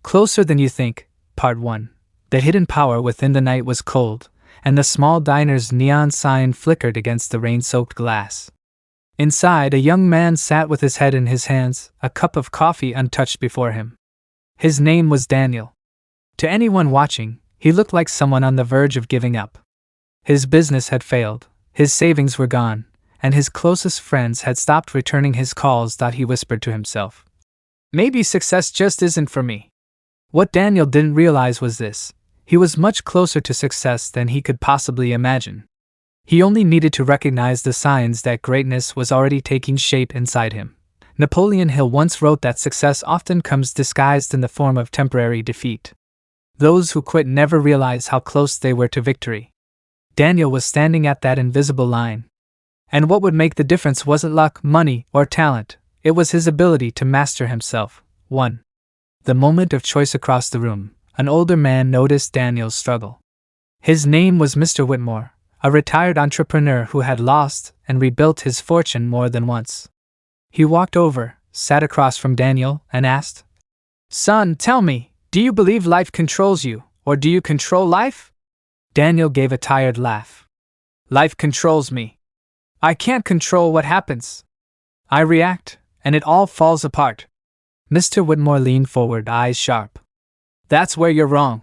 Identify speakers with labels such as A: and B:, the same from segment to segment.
A: Closer Than You Think, Part 1. The hidden power within. The night was cold, and the small diner's neon sign flickered against the rain-soaked glass. Inside, a young man sat with his head in his hands, a cup of coffee untouched before him. His name was Daniel. To anyone watching, he looked like someone on the verge of giving up. His business had failed, his savings were gone, and his closest friends had stopped returning his calls. He whispered to himself. Maybe success just isn't for me. What Daniel didn't realize was this: he was much closer to success than he could possibly imagine. He only needed to recognize the signs that greatness was already taking shape inside him. Napoleon Hill once wrote that success often comes disguised in the form of temporary defeat. Those who quit never realize how close they were to victory. Daniel was standing at that invisible line. And what would make the difference wasn't luck, money, or talent. It was his ability to master himself. 1. The moment of choice. Across the room, an older man noticed Daniel's struggle. His name was Mr. Whitmore, a retired entrepreneur who had lost and rebuilt his fortune more than once. He walked over, sat across from Daniel, and asked, "Son, tell me, do you believe life controls you, or do you control life?" Daniel gave a tired laugh. "Life controls me. I can't control what happens. I react, and it all falls apart." Mr. Whitmore leaned forward, eyes sharp. "That's where you're wrong.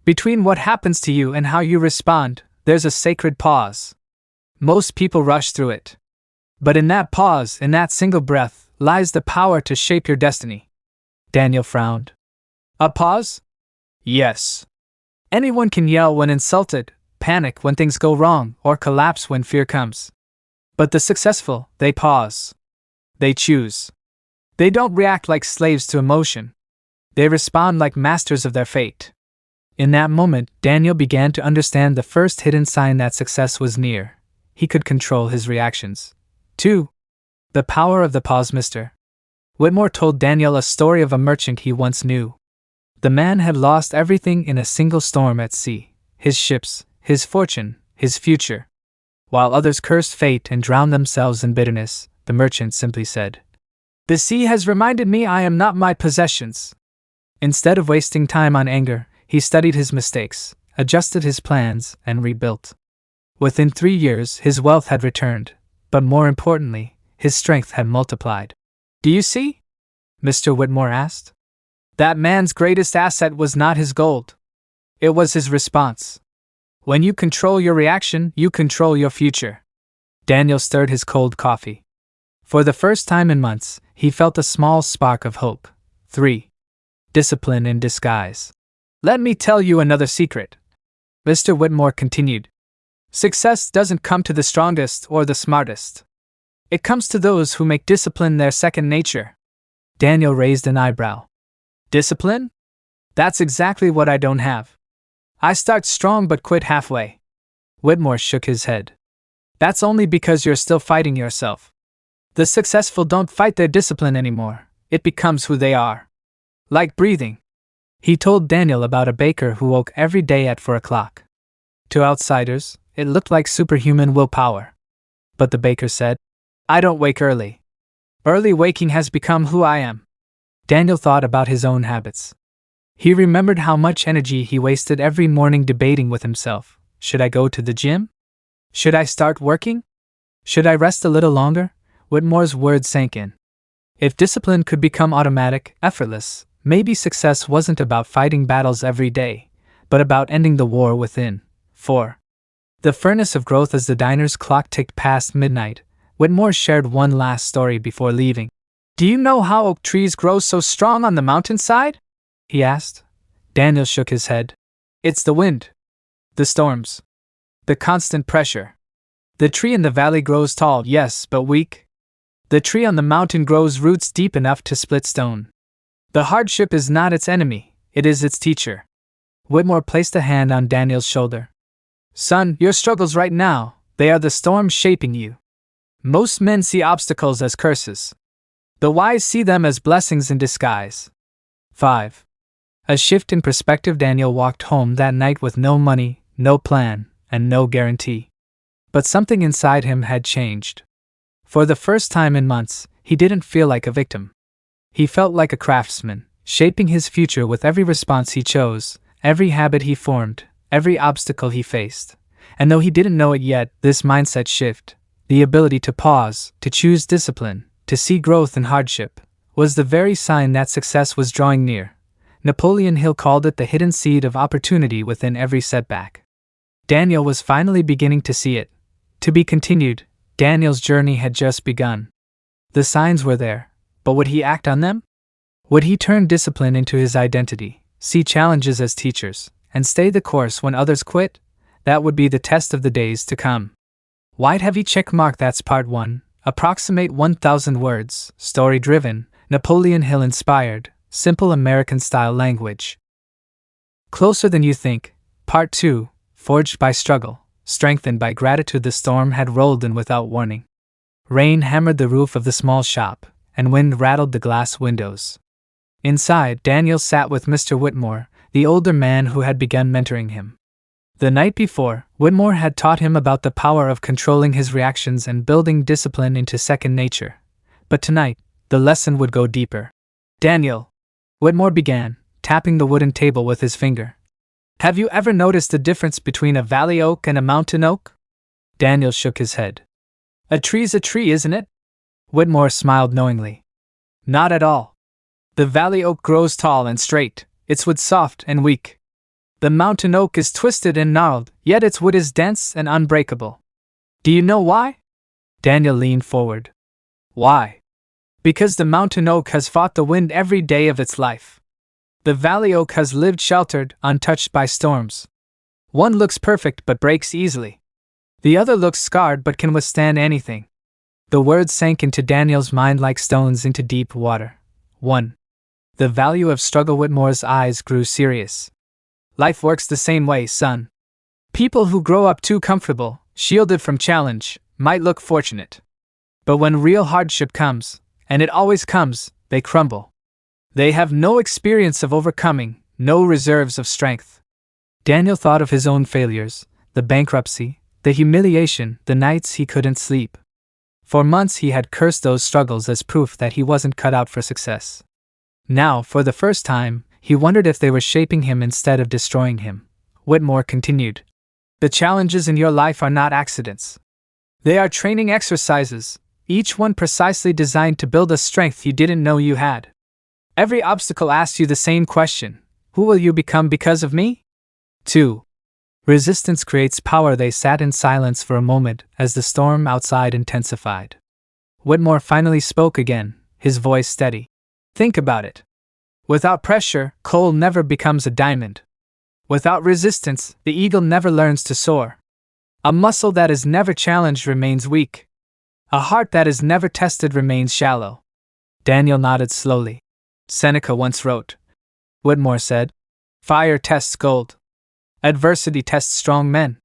A: Between what happens to you and how you respond, there's a sacred pause. Most people rush through it. But in that pause, in that single breath, lies the power to shape your destiny." Daniel frowned. "A pause?" "Yes. Anyone can yell when insulted, panic when things go wrong, or collapse when fear comes. But the successful, they pause. They choose. They don't react like slaves to emotion. They respond like masters of their fate." In that moment, Daniel began to understand the first hidden sign that success was near. He could control his reactions. 2. The power of the pause. Mr. Whitmore told Daniel a story of a merchant he once knew. The man had lost everything in a single storm at sea: his ships, his fortune, his future. While others cursed fate and drowned themselves in bitterness, the merchant simply said, "The sea has reminded me I am not my possessions." Instead of wasting time on anger, he studied his mistakes, adjusted his plans, and rebuilt. Within 3 years, his wealth had returned, but more importantly, his strength had multiplied. "Do you see?" Mr. Whitmore asked. "That man's greatest asset was not his gold. It was his response. When you control your reaction, you control your future." Daniel stirred his cold coffee. For the first time in months, he felt a small spark of hope. 3. Discipline in disguise. "Let me tell you another secret," Mr. Whitmore continued. "Success doesn't come to the strongest or the smartest. It comes to those who make discipline their second nature." Daniel raised an eyebrow. "Discipline? That's exactly what I don't have. I start strong but quit halfway." Whitmore shook his head. "That's only because you're still fighting yourself. The successful don't fight their discipline anymore. It becomes who they are. Like breathing." He told Daniel about a baker who woke every day at 4 o'clock. To outsiders, it looked like superhuman willpower. But the baker said, "I don't wake early. Early waking has become who I am." Daniel thought about his own habits. He remembered how much energy he wasted every morning debating with himself. Should I go to the gym? Should I start working? Should I rest a little longer? Whitmore's words sank in. If discipline could become automatic, effortless, maybe success wasn't about fighting battles every day, but about ending the war within. 4. The furnace of growth. As the diner's clock ticked past midnight, Whitmore shared one last story before leaving. "Do you know how oak trees grow so strong on the mountainside?" he asked. Daniel shook his head. "It's the wind. The storms. The constant pressure. The tree in the valley grows tall, yes, but weak. The tree on the mountain grows roots deep enough to split stone. The hardship is not its enemy, it is its teacher." Whitmore placed a hand on Daniel's shoulder. "Son, your struggles right now, they are the storm shaping you. Most men see obstacles as curses. The wise see them as blessings in disguise." 5. A shift in perspective. Daniel walked home that night with no money, no plan, and no guarantee. But something inside him had changed. For the first time in months, he didn't feel like a victim. He felt like a craftsman, shaping his future with every response he chose, every habit he formed, every obstacle he faced. And though he didn't know it yet, this mindset shift, the ability to pause, to choose discipline, to see growth in hardship, was the very sign that success was drawing near. Napoleon Hill called it the hidden seed of opportunity within every setback. Daniel was finally beginning to see it. To be continued, Daniel's journey had just begun. The signs were there, but would he act on them? Would he turn discipline into his identity, see challenges as teachers, and stay the course when others quit? That would be the test of the days to come. White heavy checkmark. That's part 1. Approximate 1,000 words, story-driven, Napoleon Hill inspired, simple American-style language. Closer than you think. Part 2. Forged by struggle, strengthened by gratitude. The storm had rolled in without warning. Rain hammered the roof of the small shop, and wind rattled the glass windows. Inside, Daniel sat with Mr. Whitmore, the older man who had begun mentoring him. The night before, Whitmore had taught him about the power of controlling his reactions and building discipline into second nature. But tonight, the lesson would go deeper. Daniel, Whitmore began, tapping the wooden table with his finger. Have you ever noticed the difference between a valley oak and a mountain oak? Daniel shook his head. A tree's a tree, isn't it? Whitmore smiled knowingly. Not at all. The valley oak grows tall and straight, its wood soft and weak. The mountain oak is twisted and gnarled, yet its wood is dense and unbreakable. Do you know why? Daniel leaned forward. Why? Because the mountain oak has fought the wind every day of its life. The valley oak has lived sheltered, untouched by storms. One looks perfect but breaks easily. The other looks scarred but can withstand anything. The words sank into Daniel's mind like stones into deep water. 1. The value of struggle. Whitmore's eyes grew serious. Life works the same way, son. People who grow up too comfortable, shielded from challenge, might look fortunate. But when real hardship comes, and it always comes, they crumble. They have no experience of overcoming, no reserves of strength. Daniel thought of his own failures, the bankruptcy, the humiliation, the nights he couldn't sleep. For months he had cursed those struggles as proof that he wasn't cut out for success. Now, for the first time, he wondered if they were shaping him instead of destroying him. Whitmore continued. The challenges in your life are not accidents. They are training exercises, each one precisely designed to build a strength you didn't know you had. Every obstacle asks you the same question: who will you become because of me? 2. Resistance creates power. They sat in silence for a moment as the storm outside intensified. Whitmore finally spoke again, his voice steady. Think about it. Without pressure, coal never becomes a diamond. Without resistance, the eagle never learns to soar. A muscle that is never challenged remains weak. A heart that is never tested remains shallow. Daniel nodded slowly. Seneca once wrote. Whitmore said, fire tests gold. Adversity tests strong men.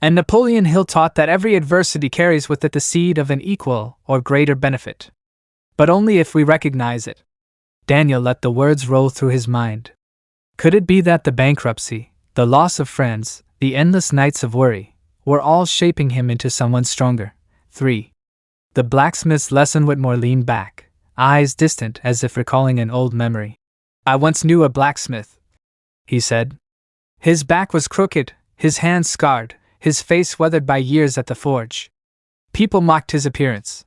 A: And Napoleon Hill taught that every adversity carries with it the seed of an equal or greater benefit. But only if we recognize it. Daniel let the words roll through his mind. Could it be that the bankruptcy, the loss of friends, the endless nights of worry, were all shaping him into someone stronger? 3. The blacksmith's lesson. Whitmore leaned back, eyes distant as if recalling an old memory. I once knew a blacksmith, he said. His back was crooked, his hands scarred, his face weathered by years at the forge. People mocked his appearance.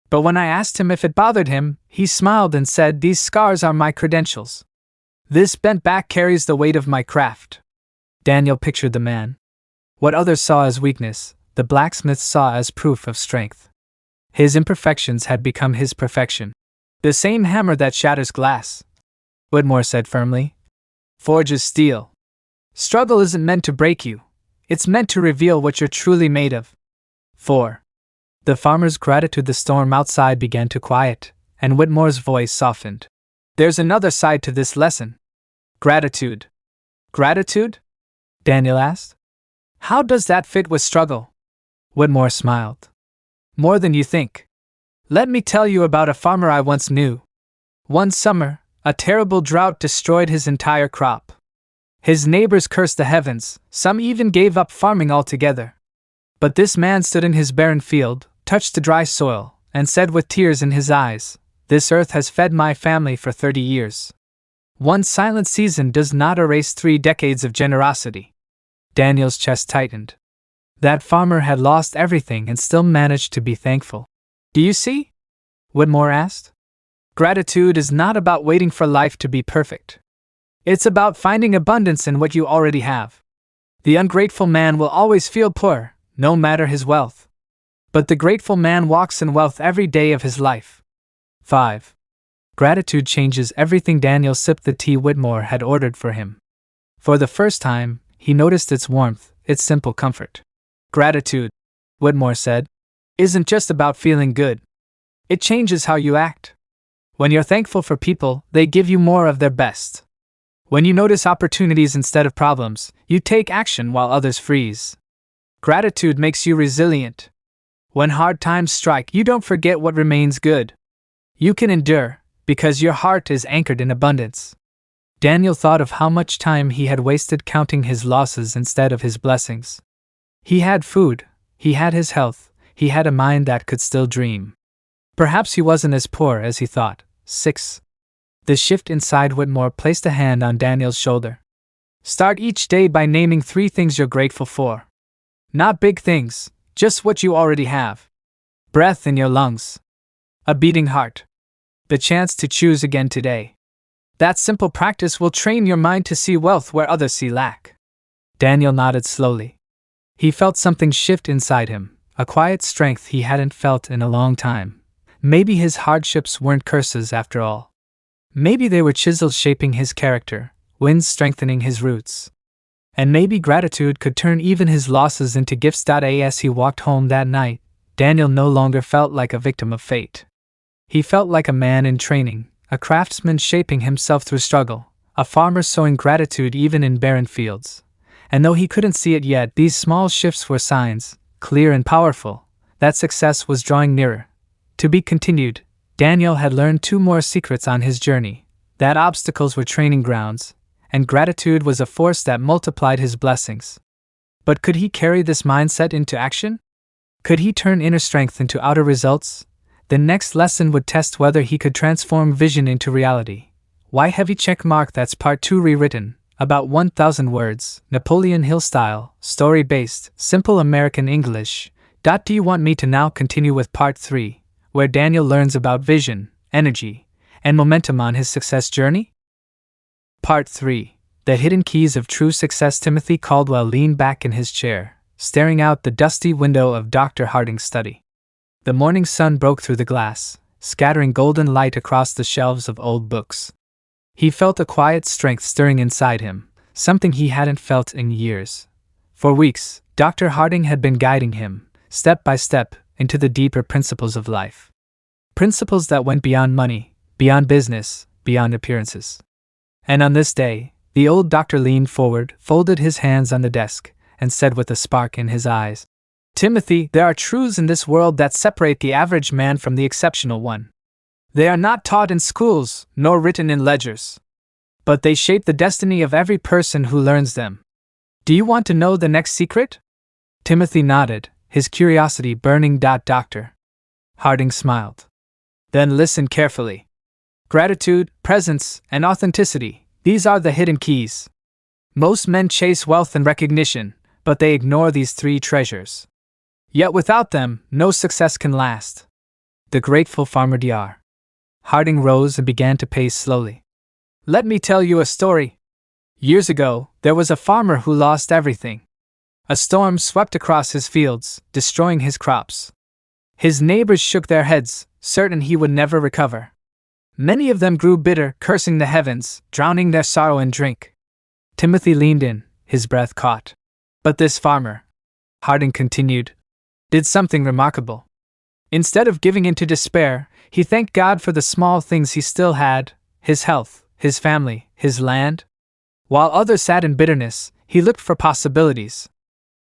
A: But when I asked him if it bothered him, he smiled and said, these scars are my credentials. This bent back carries the weight of my craft. Daniel pictured the man. What others saw as weakness, the blacksmith saw as proof of strength. His imperfections had become his perfection. The same hammer that shatters glass, Whitmore said firmly, forges steel. Struggle isn't meant to break you. It's meant to reveal what you're truly made of. 4. The farmer's gratitude. The storm outside began to quiet, and Whitmore's voice softened. There's another side to this lesson. Gratitude. Gratitude? Daniel asked. How does that fit with struggle? Whitmore smiled. More than you think. Let me tell you about a farmer I once knew. One summer, a terrible drought destroyed his entire crop. His neighbors cursed the heavens, some even gave up farming altogether. But this man stood in his barren field, touched the dry soil, and said with tears in his eyes, this earth has fed my family for 30 years. One silent season does not erase 3 decades of generosity. Daniel's chest tightened. That farmer had lost everything and still managed to be thankful. Do you see? Whitmore asked. Gratitude is not about waiting for life to be perfect. It's about finding abundance in what you already have. The ungrateful man will always feel poor, no matter his wealth. But the grateful man walks in wealth every day of his life. 5. Gratitude changes everything. Daniel sipped the tea Whitmore had ordered for him. For the first time, he noticed its warmth, its simple comfort. Gratitude, Whitmore said, isn't just about feeling good. It changes how you act. When you're thankful for people, they give you more of their best. When you notice opportunities instead of problems, you take action while others freeze. Gratitude makes you resilient. When hard times strike, you don't forget what remains good. You can endure, because your heart is anchored in abundance. Daniel thought of how much time he had wasted counting his losses instead of his blessings. He had food, he had his health, he had a mind that could still dream. Perhaps he wasn't as poor as he thought. 6. The shift inside Whitmore placed a hand on Daniel's shoulder. Start each day by naming 3 things you're grateful for. Not big things, just what you already have. Breath in your lungs. A beating heart. The chance to choose again today. That simple practice will train your mind to see wealth where others see lack. Daniel nodded slowly. He felt something shift inside him, a quiet strength he hadn't felt in a long time. Maybe his hardships weren't curses after all. Maybe they were chisels shaping his character, winds strengthening his roots. And maybe gratitude could turn even his losses into gifts. As he walked home that night, Daniel no longer felt like a victim of fate. He felt like a man in training, a craftsman shaping himself through struggle, a farmer sowing gratitude even in barren fields. And though he couldn't see it yet, these small shifts were signs, clear and powerful, that success was drawing nearer. To be continued. Daniel had learned 2 more secrets on his journey, that obstacles were training grounds, and gratitude was a force that multiplied his blessings. But could he carry this mindset into action? Could he turn inner strength into outer results? The next lesson would test whether he could transform vision into reality. Why heavy check mark? That's part 2 rewritten, about 1,000 words, Napoleon Hill style, story-based, simple American English. Do you want me to now continue with part 3, where Daniel learns about vision, energy, and momentum on his success journey? Part 3. The Hidden Keys of True Success. Timothy Caldwell leaned back in his chair, staring out the dusty window of Dr. Harding's study. The morning sun broke through the glass, scattering golden light across the shelves of old books. He felt a quiet strength stirring inside him, something he hadn't felt in years. For weeks, Dr. Harding had been guiding him, step by step, into the deeper principles of life. Principles that went beyond money, beyond business, beyond appearances. And on this day, the old doctor leaned forward, folded his hands on the desk, and said with a spark in his eyes, Timothy, there are truths in this world that separate the average man from the exceptional one. They are not taught in schools, nor written in ledgers. But they shape the destiny of every person who learns them. Do you want to know the next secret? Timothy nodded, his curiosity burning. Dr. Harding smiled. Then listen carefully. Gratitude, presence, and authenticity, these are the hidden keys. Most men chase wealth and recognition, but they ignore these 3 treasures. Yet without them, no success can last. The grateful farmer. Dr. Harding rose and began to pace slowly. Let me tell you a story. Years ago, there was a farmer who lost everything. A storm swept across his fields, destroying his crops. His neighbors shook their heads, certain he would never recover. Many of them grew bitter, cursing the heavens, drowning their sorrow in drink. Timothy leaned in, his breath caught. But this farmer, Harding continued, did something remarkable. Instead of giving in to despair, he thanked God for the small things he still had, his health, his family, his land. While others sat in bitterness, he looked for possibilities.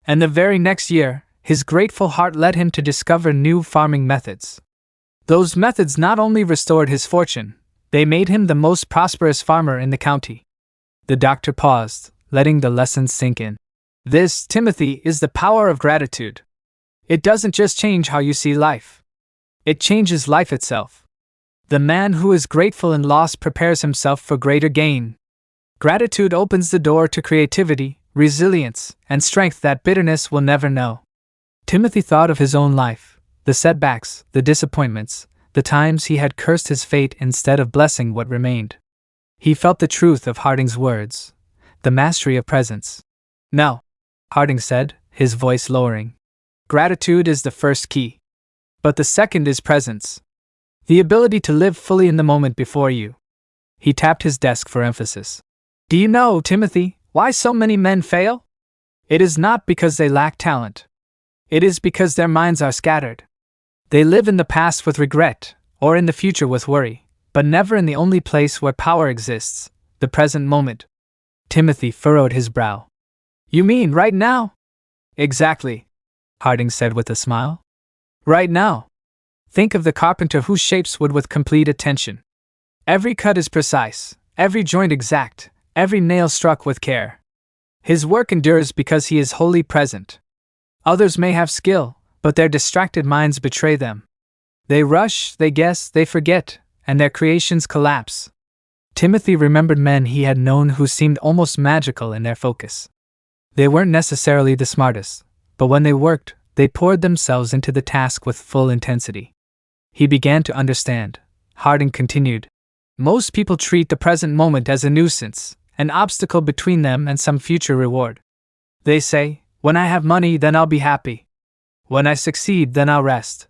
A: And the very next year, his grateful heart led him to discover new farming methods. Those methods not only restored his fortune, they made him the most prosperous farmer in the county. The doctor paused, letting the lesson sink in. This, Timothy, is the power of gratitude. It doesn't just change how you see life. It changes life itself. The man who is grateful in loss prepares himself for greater gain. Gratitude opens the door to creativity, resilience, and strength that bitterness will never know. Timothy thought of his own life, the setbacks, the disappointments, the times he had cursed his fate instead of blessing what remained. He felt the truth of Harding's words, the mastery of presence. "No," Harding said, his voice lowering. "Gratitude is the first key. But the second is presence. The ability to live fully in the moment before you." He tapped his desk for emphasis. "Do you know, Timothy, why so many men fail? It is not because they lack talent. It is because their minds are scattered. They live in the past with regret, or in the future with worry, but never in the only place where power exists, the present moment." Timothy furrowed his brow. "You mean right now?" "Exactly," Harding said with a smile. "Right now. Think of the carpenter who shapes wood with complete attention. Every cut is precise, every joint exact, every nail struck with care. His work endures because he is wholly present. Others may have skill, but their distracted minds betray them. They rush, they guess, they forget, and their creations collapse." Timothy remembered men he had known who seemed almost magical in their focus. They weren't necessarily the smartest, but when they worked, they poured themselves into the task with full intensity. He began to understand. Harding continued. "Most people treat the present moment as a nuisance, an obstacle between them and some future reward. They say, 'When I have money, then I'll be happy. When I succeed, then I'll rest.'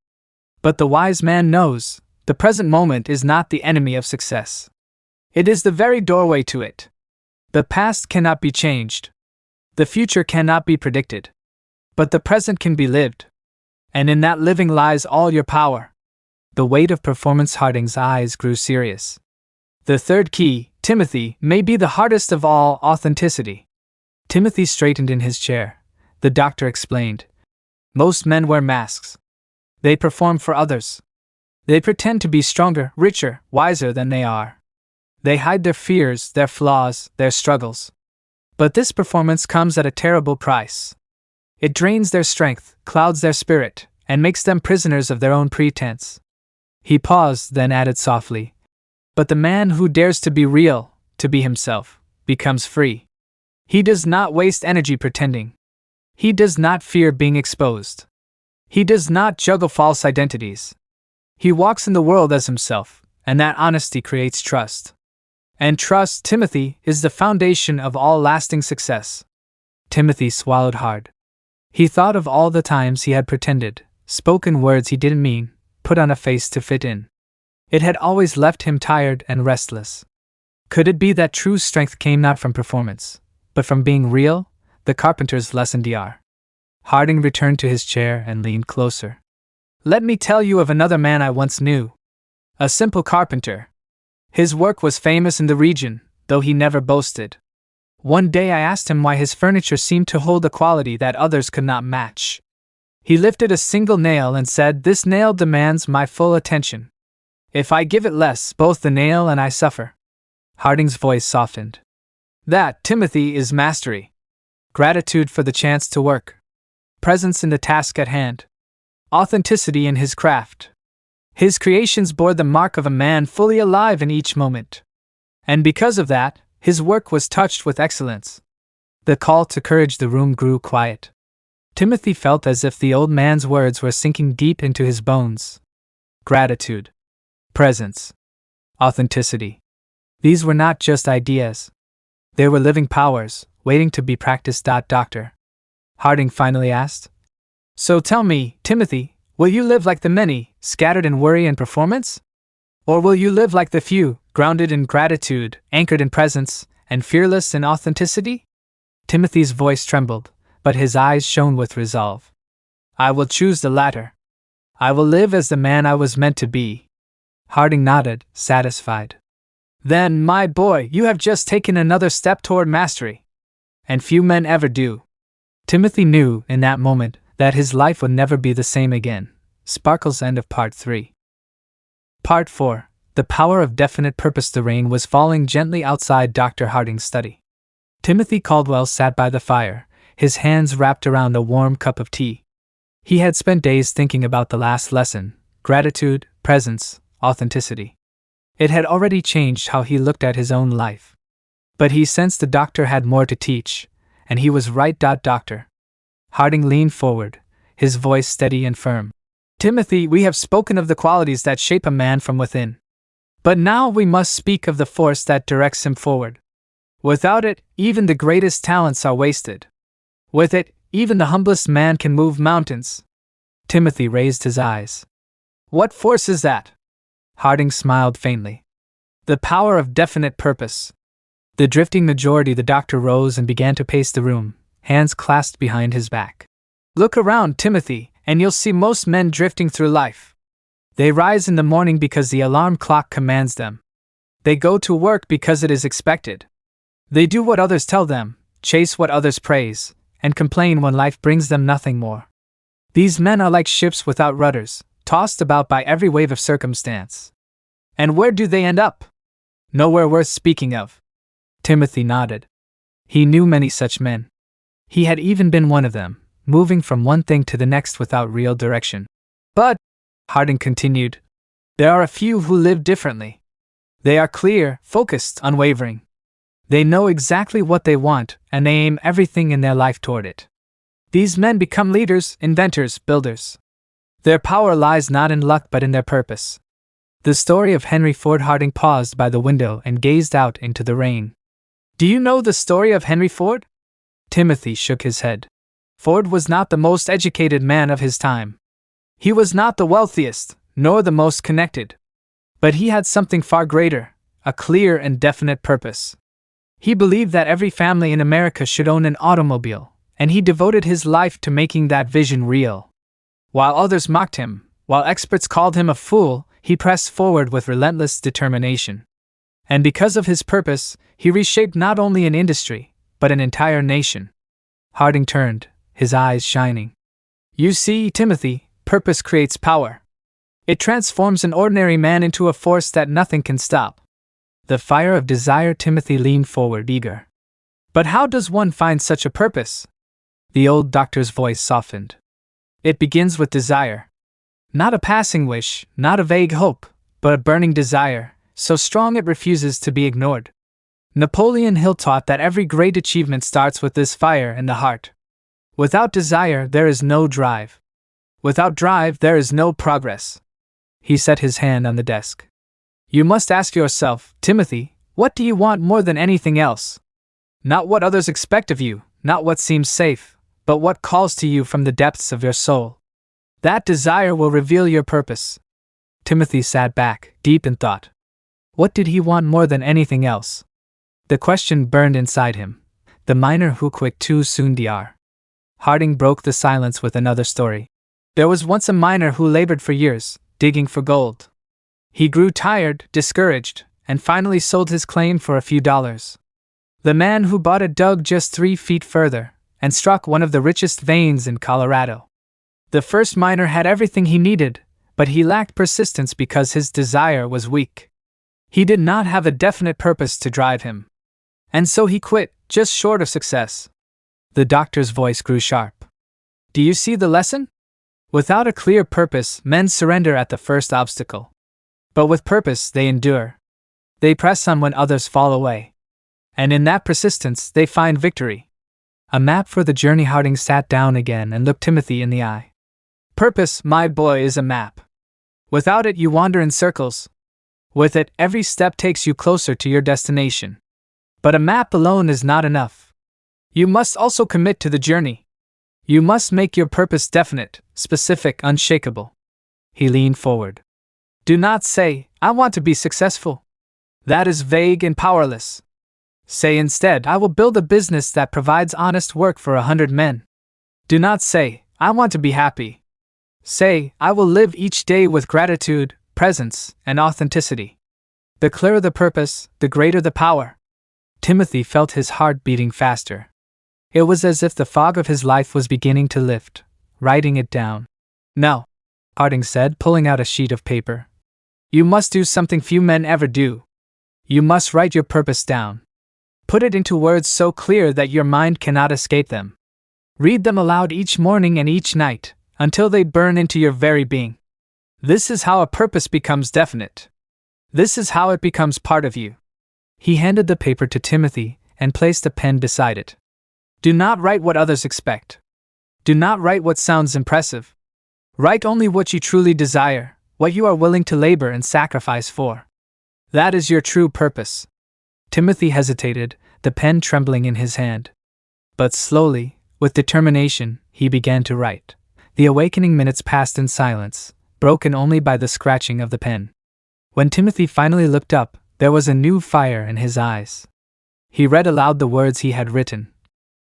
A: But the wise man knows, the present moment is not the enemy of success. It is the very doorway to it. The past cannot be changed. The future cannot be predicted. But the present can be lived. And in that living lies all your power." The weight of performance. Harding's eyes grew serious. "The third key, Timothy, may be the hardest of all, authenticity." Timothy straightened in his chair. The doctor explained. "Most men wear masks. They perform for others. They pretend to be stronger, richer, wiser than they are. They hide their fears, their flaws, their struggles. But this performance comes at a terrible price. It drains their strength, clouds their spirit, and makes them prisoners of their own pretense." He paused, then added softly, "But the man who dares to be real, to be himself, becomes free. He does not waste energy pretending. He does not fear being exposed. He does not juggle false identities. He walks in the world as himself, and that honesty creates trust. And trust, Timothy, is the foundation of all lasting success." Timothy swallowed hard. He thought of all the times he had pretended, spoken words he didn't mean, put on a face to fit in. It had always left him tired and restless. Could it be that true strength came not from performance, but from being real? The carpenter's lesson. Dr. Harding returned to his chair and leaned closer. "Let me tell you of another man I once knew. A simple carpenter. His work was famous in the region, though he never boasted. One day I asked him why his furniture seemed to hold a quality that others could not match. He lifted a single nail and said, 'This nail demands my full attention. If I give it less, both the nail and I suffer.'" Harding's voice softened. "That, Timothy, is mastery. Gratitude for the chance to work. Presence in the task at hand. Authenticity in his craft. His creations bore the mark of a man fully alive in each moment. And because of that, his work was touched with excellence." The call to courage. The room grew quiet. Timothy felt as if the old man's words were sinking deep into his bones. Gratitude. Presence. Authenticity. These were not just ideas. They were living powers, waiting to be practiced. Dr. Harding finally asked. "So tell me, Timothy, will you live like the many, scattered in worry and performance? Or will you live like the few, grounded in gratitude, anchored in presence, and fearless in authenticity?" Timothy's voice trembled, but his eyes shone with resolve. "I will choose the latter. I will live as the man I was meant to be." Harding nodded, satisfied. "Then, my boy, you have just taken another step toward mastery. And few men ever do." Timothy knew, in that moment, that his life would never be the same again. Sparkles. End of Part 3. Part 4. The Power of Definite Purpose. The rain was falling gently outside Dr. Harding's study. Timothy Caldwell sat by the fire, his hands wrapped around a warm cup of tea. He had spent days thinking about the last lesson: gratitude, presence, authenticity. It had already changed how he looked at his own life. But he sensed the doctor had more to teach, and he was right. Doctor. Harding leaned forward, his voice steady and firm. Timothy, we have spoken of the qualities that shape a man from within. But now we must speak of the force that directs him forward. Without it, even the greatest talents are wasted. With it, even the humblest man can move mountains. Timothy raised his eyes. What force is that? Harding smiled faintly. The power of definite purpose. The drifting majority. The doctor rose and began to pace the room, hands clasped behind his back. Look around, Timothy, and you'll see most men drifting through life. They rise in the morning because the alarm clock commands them. They go to work because it is expected. They do what others tell them, chase what others praise, and complain when life brings them nothing more. These men are like ships without rudders, tossed about by every wave of circumstance. And where do they end up? Nowhere worth speaking of. Timothy nodded. He knew many such men. He had even been one of them, moving from one thing to the next without real direction. But, Harding continued, there are a few who live differently. They are clear, focused, unwavering. They know exactly what they want, and they aim everything in their life toward it. These men become leaders, inventors, builders. Their power lies not in luck but in their purpose. The story of Henry Ford. Harding paused by the window and gazed out into the rain. Do you know the story of Henry Ford? Timothy shook his head. Ford was not the most educated man of his time. He was not the wealthiest, nor the most connected. But he had something far greater, a clear and definite purpose. He believed that every family in America should own an automobile, and he devoted his life to making that vision real. While others mocked him, while experts called him a fool, he pressed forward with relentless determination. And because of his purpose, he reshaped not only an industry, but an entire nation. Harding turned, his eyes shining. You see, Timothy, purpose creates power. It transforms an ordinary man into a force that nothing can stop. The fire of desire. Timothy leaned forward, eager. But how does one find such a purpose? The old doctor's voice softened. It begins with desire. Not a passing wish, not a vague hope, but a burning desire, so strong it refuses to be ignored. Napoleon Hill taught that every great achievement starts with this fire in the heart. Without desire, there is no drive. Without drive, there is no progress. He set his hand on the desk. You must ask yourself, Timothy, what do you want more than anything else? Not what others expect of you, not what seems safe, but what calls to you from the depths of your soul. That desire will reveal your purpose. Timothy sat back, deep in thought. What did he want more than anything else? The question burned inside him. The miner who quit too soon. Dr. Harding broke the silence with another story. There was once a miner who labored for years, digging for gold. He grew tired, discouraged, and finally sold his claim for a few dollars. The man who bought it dug just 3 feet further and struck one of the richest veins in Colorado. The first miner had everything he needed, but he lacked persistence because his desire was weak. He did not have a definite purpose to drive him. And so he quit, just short of success. The doctor's voice grew sharp. Do you see the lesson? Without a clear purpose, men surrender at the first obstacle. But with purpose, they endure. They press on when others fall away. And in that persistence, they find victory. A map for the journey. Harding sat down again and looked Timothy in the eye. Purpose, my boy, is a map. Without it, you wander in circles. With it, every step takes you closer to your destination. But a map alone is not enough. You must also commit to the journey. You must make your purpose definite, specific, unshakable. He leaned forward. Do not say, I want to be successful. That is vague and powerless. Say instead, I will build a business that provides honest work for 100 men. Do not say, I want to be happy. Say, I will live each day with gratitude, presence, and authenticity. The clearer the purpose, the greater the power. Timothy felt his heart beating faster. It was as if the fog of his life was beginning to lift, writing it down. No, Harding said, pulling out a sheet of paper. You must do something few men ever do. You must write your purpose down. Put it into words so clear that your mind cannot escape them. Read them aloud each morning and each night, until they burn into your very being. This is how a purpose becomes definite. This is how it becomes part of you. He handed the paper to Timothy and placed a pen beside it. Do not write what others expect. Do not write what sounds impressive. Write only what you truly desire, what you are willing to labor and sacrifice for. That is your true purpose. Timothy hesitated, the pen trembling in his hand. But slowly, with determination, he began to write. The awakening minutes passed in silence, broken only by the scratching of the pen. When Timothy finally looked up, there was a new fire in his eyes. He read aloud the words he had written.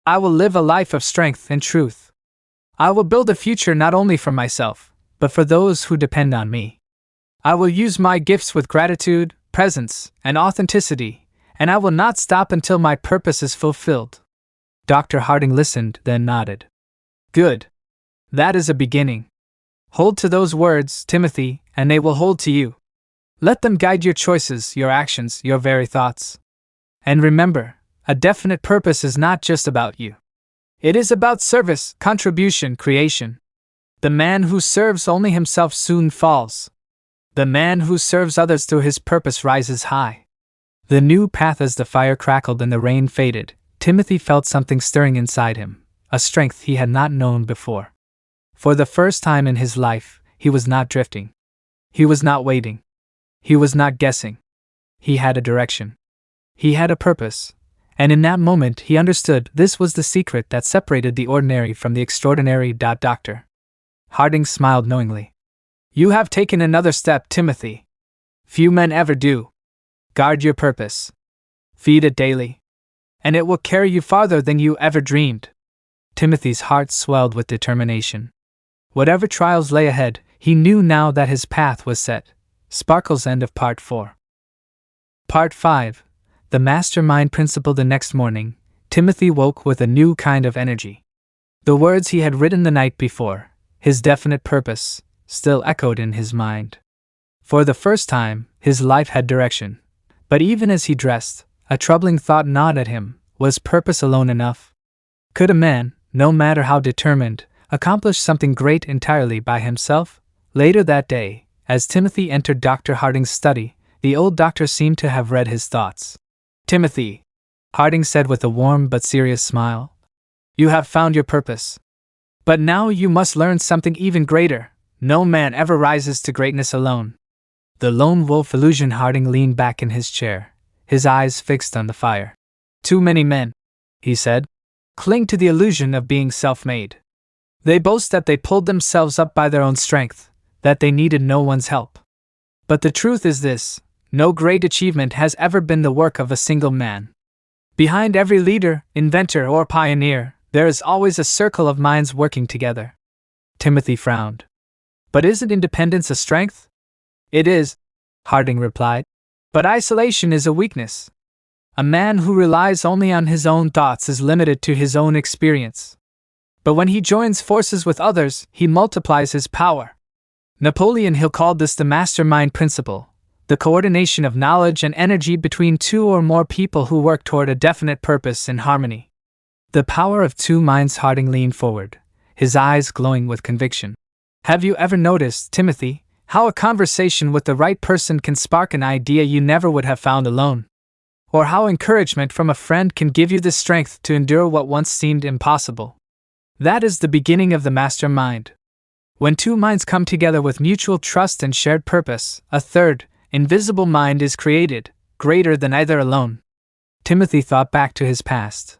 A: I will live a life of strength and truth. I will build a future not only for myself, but for those who depend on me. I will use my gifts with gratitude, presence, and authenticity, and I will not stop until my purpose is fulfilled. Dr. Harding listened, then nodded. Good. That is a beginning. Hold to those words, Timothy, and they will hold to you. Let them guide your choices, your actions, your very thoughts. And remember, a definite purpose is not just about you. It is about service, contribution, creation. The man who serves only himself soon falls. The man who serves others through his purpose rises high. The new path. As the fire crackled and the rain faded, Timothy felt something stirring inside him, a strength he had not known before. For the first time in his life, he was not drifting. He was not waiting. He was not guessing. He had a direction. He had a purpose. And in that moment he understood this was the secret that separated the ordinary from the extraordinary. Dr. Harding smiled knowingly. You have taken another step, Timothy. Few men ever do. Guard your purpose. Feed it daily. And it will carry you farther than you ever dreamed. Timothy's heart swelled with determination. Whatever trials lay ahead, he knew now that his path was set. Sparkles. End of Part 4. Part 5. The Mastermind Principle. The next morning, Timothy woke with a new kind of energy. The words he had written the night before, his definite purpose, still echoed in his mind. For the first time, his life had direction. But even as he dressed, a troubling thought gnawed at him. Was purpose alone enough? Could a man, no matter how determined, accomplish something great entirely by himself? Later that day, as Timothy entered Dr. Harding's study, the old doctor seemed to have read his thoughts. Timothy, Harding said with a warm but serious smile, you have found your purpose. But now you must learn something even greater. No man ever rises to greatness alone. The lone wolf illusion. Harding leaned back in his chair, his eyes fixed on the fire. Too many men, he said, cling to the illusion of being self-made. They boast that they pulled themselves up by their own strength, that they needed no one's help. But the truth is this: no great achievement has ever been the work of a single man. Behind every leader, inventor, or pioneer, there is always a circle of minds working together. Timothy frowned. But isn't independence a strength? It is, Harding replied. But isolation is a weakness. A man who relies only on his own thoughts is limited to his own experience. But when he joins forces with others, he multiplies his power. Napoleon Hill called this the mastermind principle, the coordination of knowledge and energy between two or more people who work toward a definite purpose in harmony. The power of two minds. Harding leaned forward, his eyes glowing with conviction. Have you ever noticed, Timothy, how a conversation with the right person can spark an idea you never would have found alone? Or how encouragement from a friend can give you the strength to endure what once seemed impossible? That is the beginning of the mastermind. When two minds come together with mutual trust and shared purpose, a third, invisible mind is created, greater than either alone. Timothy thought back to his past.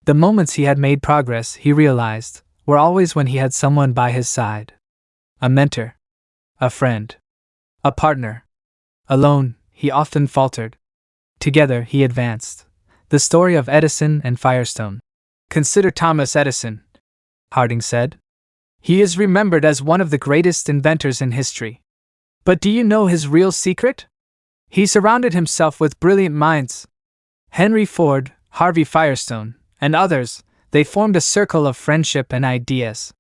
A: The moments he had made progress, he realized, were always when he had someone by his side. A mentor. A friend. A partner. Alone, he often faltered. Together, he advanced. The story of Edison and Firestone. Consider Thomas Edison, Harding said. He is remembered as one of the greatest inventors in history. But do you know his real secret? He surrounded himself with brilliant minds. Henry Ford, Harvey Firestone, and others, they formed a circle of friendship and ideas.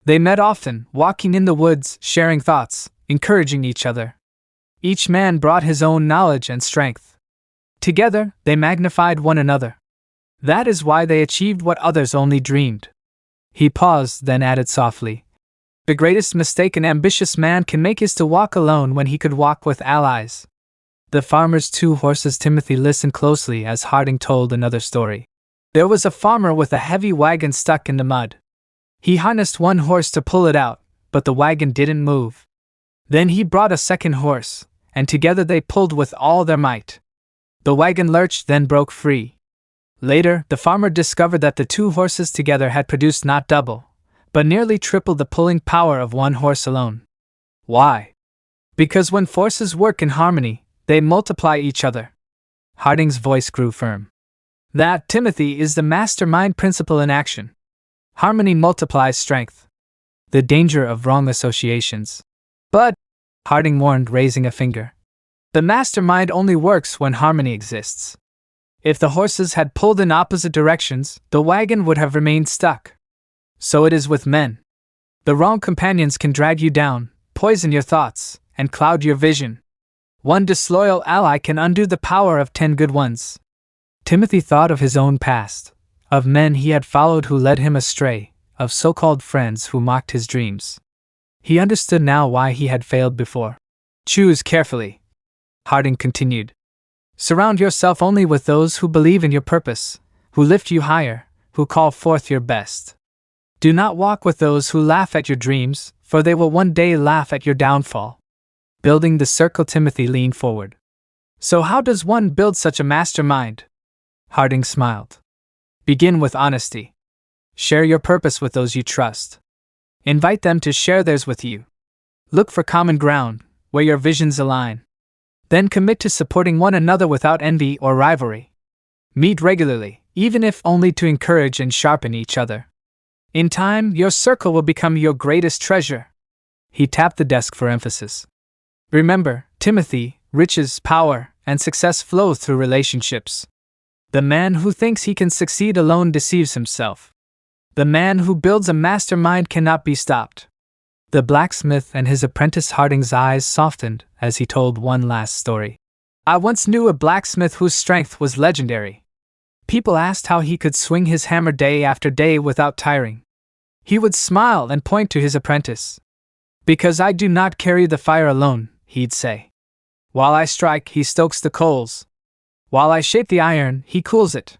A: They met often, walking in the woods, sharing thoughts, encouraging each other. Each man brought his own knowledge and strength. Together, they magnified one another. That is why they achieved what others only dreamed. He paused, then added softly, the greatest mistake an ambitious man can make is to walk alone when he could walk with allies. The farmer's two horses. Timothy listened closely as Harding told another story. There was a farmer with a heavy wagon stuck in the mud. He harnessed one horse to pull it out, but the wagon didn't move. Then he brought a second horse, and together they pulled with all their might. The wagon lurched, then broke free. Later, the farmer discovered that the two horses together had produced not double, but nearly triple the pulling power of one horse alone. Why? Because when forces work in harmony, they multiply each other. Harding's voice grew firm. That, Timothy, is the mastermind principle in action. Harmony multiplies strength. The danger of wrong associations. But, Harding warned, raising a finger, the mastermind only works when harmony exists. If the horses had pulled in opposite directions, the wagon would have remained stuck. So it is with men. The wrong companions can drag you down, poison your thoughts, and cloud your vision. One disloyal ally can undo the power of 10 good ones. Timothy thought of his own past, of men he had followed who led him astray, of so-called friends who mocked his dreams. He understood now why he had failed before. Choose carefully, Harding continued. Surround yourself only with those who believe in your purpose, who lift you higher, who call forth your best. Do not walk with those who laugh at your dreams, for they will one day laugh at your downfall. Building the circle. Timothy leaned forward. So how does one build such a mastermind? Harding smiled. Begin with honesty. Share your purpose with those you trust. Invite them to share theirs with you. Look for common ground, where your visions align. Then commit to supporting one another without envy or rivalry. Meet regularly, even if only to encourage and sharpen each other. In time, your circle will become your greatest treasure. He tapped the desk for emphasis. Remember, Timothy, riches, power, and success flow through relationships. The man who thinks he can succeed alone deceives himself. The man who builds a mastermind cannot be stopped. The blacksmith and his apprentice. Harding's eyes softened as he told one last story. I once knew a blacksmith whose strength was legendary. People asked how he could swing his hammer day after day without tiring. He would smile and point to his apprentice. Because I do not carry the fire alone, he'd say. While I strike, he stokes the coals. While I shape the iron, he cools it.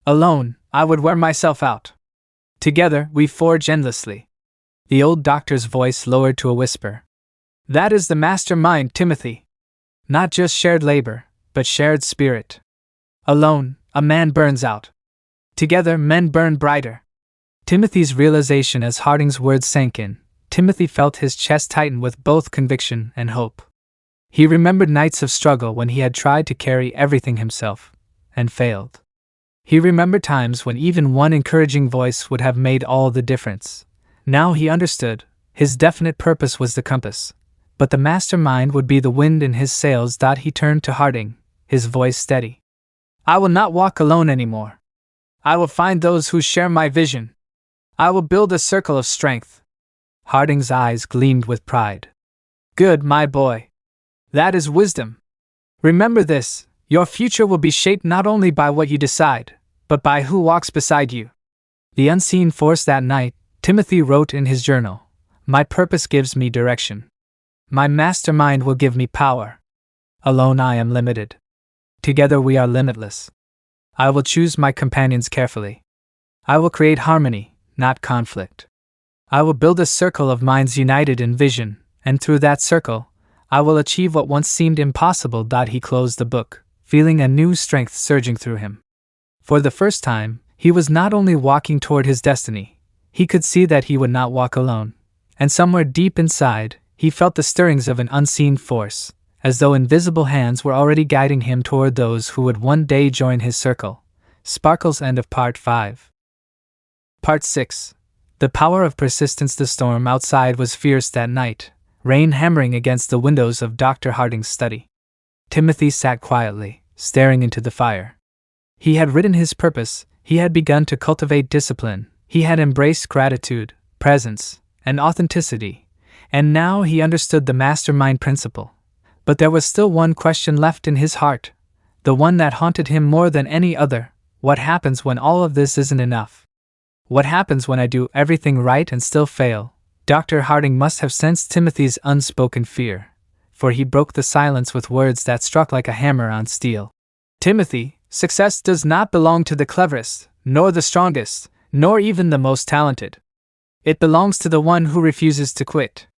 A: Alone, I would wear myself out. Together, we forge endlessly. The old doctor's voice lowered to a whisper. That is the mastermind, Timothy. Not just shared labor, but shared spirit. Alone, a man burns out. Together, men burn brighter. Timothy's realization as Harding's words sank in. Timothy felt his chest tighten with both conviction and hope. He remembered nights of struggle when he had tried to carry everything himself, and failed. He remembered times when even one encouraging voice would have made all the difference. Now he understood, his definite purpose was the compass, but the mastermind would be the wind in his sails. He turned to Harding, his voice steady. I will not walk alone anymore. I will find those who share my vision. I will build a circle of strength. Harding's eyes gleamed with pride. Good, my boy. That is wisdom. Remember this, your future will be shaped not only by what you decide, but by who walks beside you. The unseen force. That night, Timothy wrote in his journal, My purpose gives me direction. My mastermind will give me power. Alone I am limited. Together we are limitless. I will choose my companions carefully. I will create harmony, not conflict. I will build a circle of minds united in vision, and through that circle, I will achieve what once seemed impossible. He closed the book, feeling a new strength surging through him. For the first time, he was not only walking toward his destiny, he could see that he would not walk alone. And somewhere deep inside, he felt the stirrings of an unseen force, as though invisible hands were already guiding him toward those who would one day join his circle. Sparkles. End of Part 5. Part 6. The power of persistence. The storm outside was fierce that night, rain hammering against the windows of Dr. Harding's study. Timothy sat quietly, staring into the fire. He had written his purpose, he had begun to cultivate discipline, he had embraced gratitude, presence, and authenticity, and now he understood the mastermind principle. But there was still one question left in his heart, the one that haunted him more than any other. What happens when all of this isn't enough? What happens when I do everything right and still fail? Dr. Harding must have sensed Timothy's unspoken fear, for he broke the silence with words that struck like a hammer on steel. Timothy, success does not belong to the cleverest, nor the strongest, nor even the most talented. It belongs to the one who refuses to quit.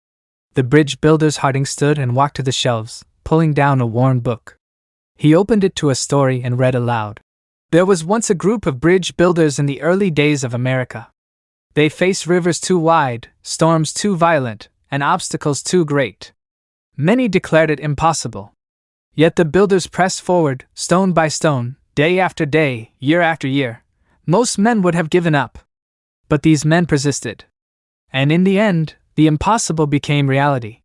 A: The bridge builder's Harding stood and walked to the shelves, pulling down a worn book. He opened it to a story and read aloud. There was once a group of bridge builders in the early days of America. They faced rivers too wide, storms too violent, and obstacles too great. Many declared it impossible. Yet the builders pressed forward, stone by stone, day after day, year after year. Most men would have given up. But these men persisted. And in the end, the impossible became reality.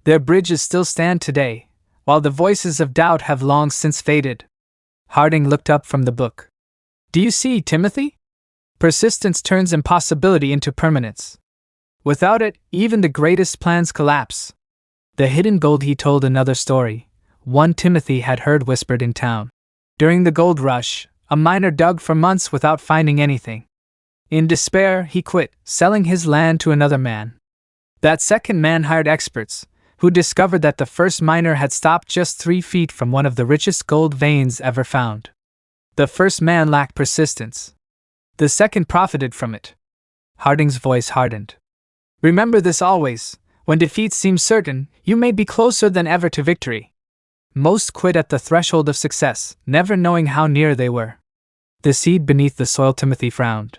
A: Their bridges still stand today, while the voices of doubt have long since faded. Harding looked up from the book. Do you see, Timothy? Persistence turns impossibility into permanence. Without it, even the greatest plans collapse. The hidden gold. He told another story, one Timothy had heard whispered in town. During the gold rush, a miner dug for months without finding anything. In despair, he quit, selling his land to another man. That second man hired experts, who discovered that the first miner had stopped just 3 feet from one of the richest gold veins ever found. The first man lacked persistence. The second profited from it. Harding's voice hardened. Remember this always. When defeat seems certain, you may be closer than ever to victory. Most quit at the threshold of success, never knowing how near they were. The seed beneath the soil. Timothy frowned.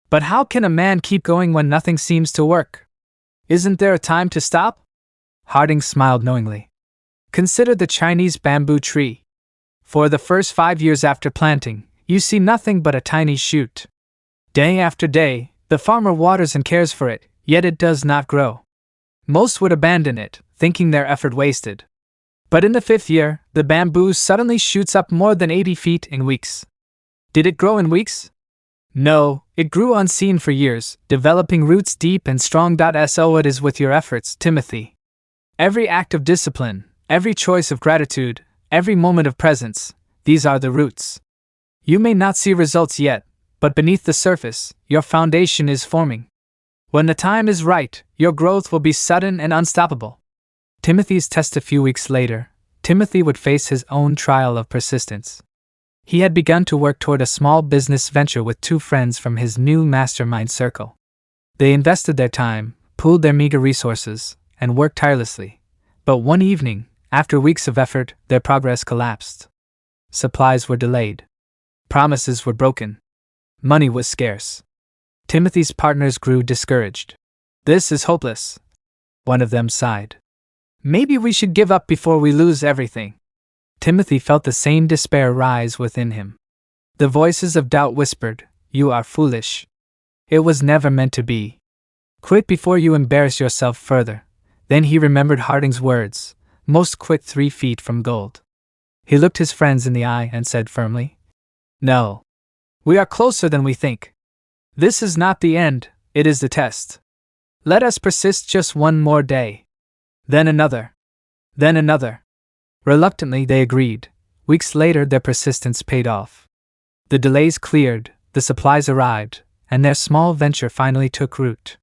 A: But how can a man keep going when nothing seems to work? Isn't there a time to stop? Harding smiled knowingly. Consider the Chinese bamboo tree. For the first 5 years after planting, you see nothing but a tiny shoot. Day after day, the farmer waters and cares for it, yet it does not grow. Most would abandon it, thinking their effort wasted. But in the 5th year, the bamboo suddenly shoots up more than 80 feet in weeks. Did it grow in weeks? No, it grew unseen for years, developing roots deep and strong. So it is with your efforts, Timothy. Every act of discipline, every choice of gratitude, every moment of presence, these are the roots. You may not see results yet, but beneath the surface, your foundation is forming. When the time is right, your growth will be sudden and unstoppable. Timothy's test. A few weeks later, Timothy would face his own trial of persistence. He had begun to work toward a small business venture with 2 friends from his new mastermind circle. They invested their time, pooled their meager resources, and worked tirelessly. But one evening, after weeks of effort, their progress collapsed. Supplies were delayed. Promises were broken. Money was scarce. Timothy's partners grew discouraged. This is hopeless. One of them sighed. Maybe we should give up before we lose everything. Timothy felt the same despair rise within him. The voices of doubt whispered, "You are foolish. It was never meant to be. Quit before you embarrass yourself further." Then he remembered Harding's words, "Most quit 3 feet from gold." He looked his friends in the eye and said firmly, "No. We are closer than we think. This is not the end, it is the test. Let us persist just one more day." Then another. Then another. Reluctantly they agreed. Weeks later their persistence paid off. The delays cleared, the supplies arrived, and their small venture finally took root.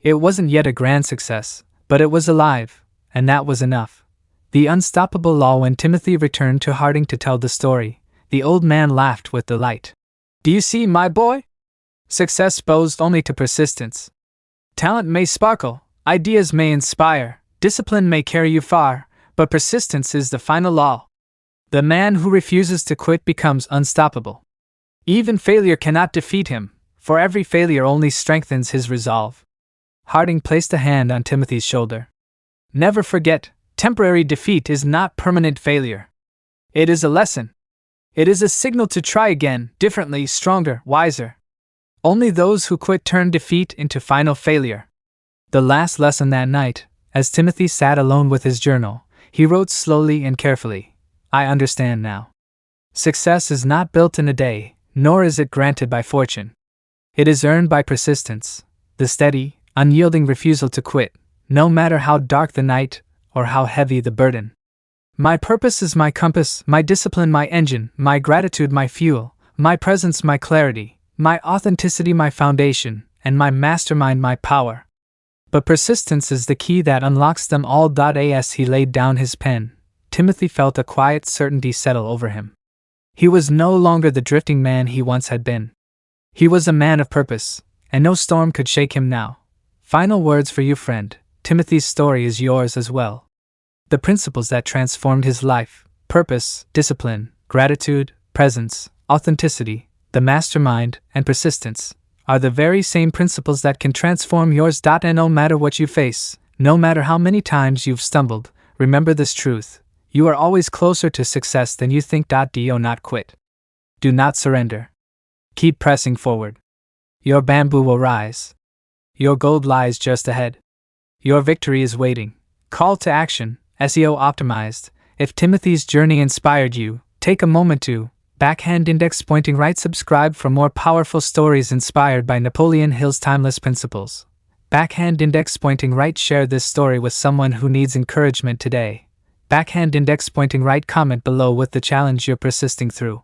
A: It wasn't yet a grand success, but it was alive, and that was enough. The unstoppable law. When Timothy returned to Harding to tell the story, the old man laughed with delight. "Do you see, my boy? Success bows only to persistence. Talent may sparkle, ideas may inspire, discipline may carry you far, but persistence is the final law. The man who refuses to quit becomes unstoppable. Even failure cannot defeat him, for every failure only strengthens his resolve." Harding placed a hand on Timothy's shoulder. "Never forget, temporary defeat is not permanent failure. It is a lesson. It is a signal to try again, differently, stronger, wiser. Only those who quit turn defeat into final failure." The last lesson that night, as Timothy sat alone with his journal, he wrote slowly and carefully, "I understand now. Success is not built in a day, nor is it granted by fortune. It is earned by persistence, the steady, unyielding refusal to quit, no matter how dark the night or how heavy the burden. My purpose is my compass, my discipline my engine, my gratitude my fuel, my presence my clarity, my authenticity my foundation, and my mastermind my power. But persistence is the key that unlocks them all. As he laid down his pen, Timothy felt a quiet certainty settle over him. He was no longer the drifting man he once had been. He was a man of purpose, and no storm could shake him now. Final words for you, friend. Timothy's story is yours as well. The principles that transformed his life: purpose, discipline, gratitude, presence, authenticity, the mastermind, and persistence, are the very same principles that can transform yours. And no matter what you face, no matter how many times you've stumbled, remember this truth: you are always closer to success than you think. Do not quit. Do not surrender. Keep pressing forward. Your bamboo will rise. Your gold lies just ahead. Your victory is waiting. Call to action. SEO optimized. If Timothy's journey inspired you, take a moment to backhand index pointing right. Subscribe for more powerful stories inspired by Napoleon Hill's timeless principles. Backhand index pointing right. Share this story with someone who needs encouragement today. Backhand index pointing right. Comment below with the challenge you're persisting through.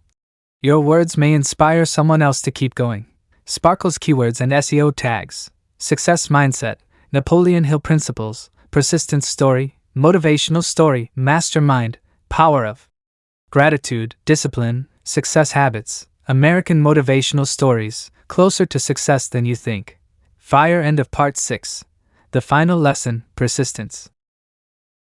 A: Your words may inspire someone else to keep going. Sparkles keywords and SEO tags. Success mindset, Napoleon Hill principles, persistence story, motivational story, mastermind, power of gratitude, discipline, success habits, American motivational stories, closer to success than you think. Fire. End of part 6. The final lesson: persistence.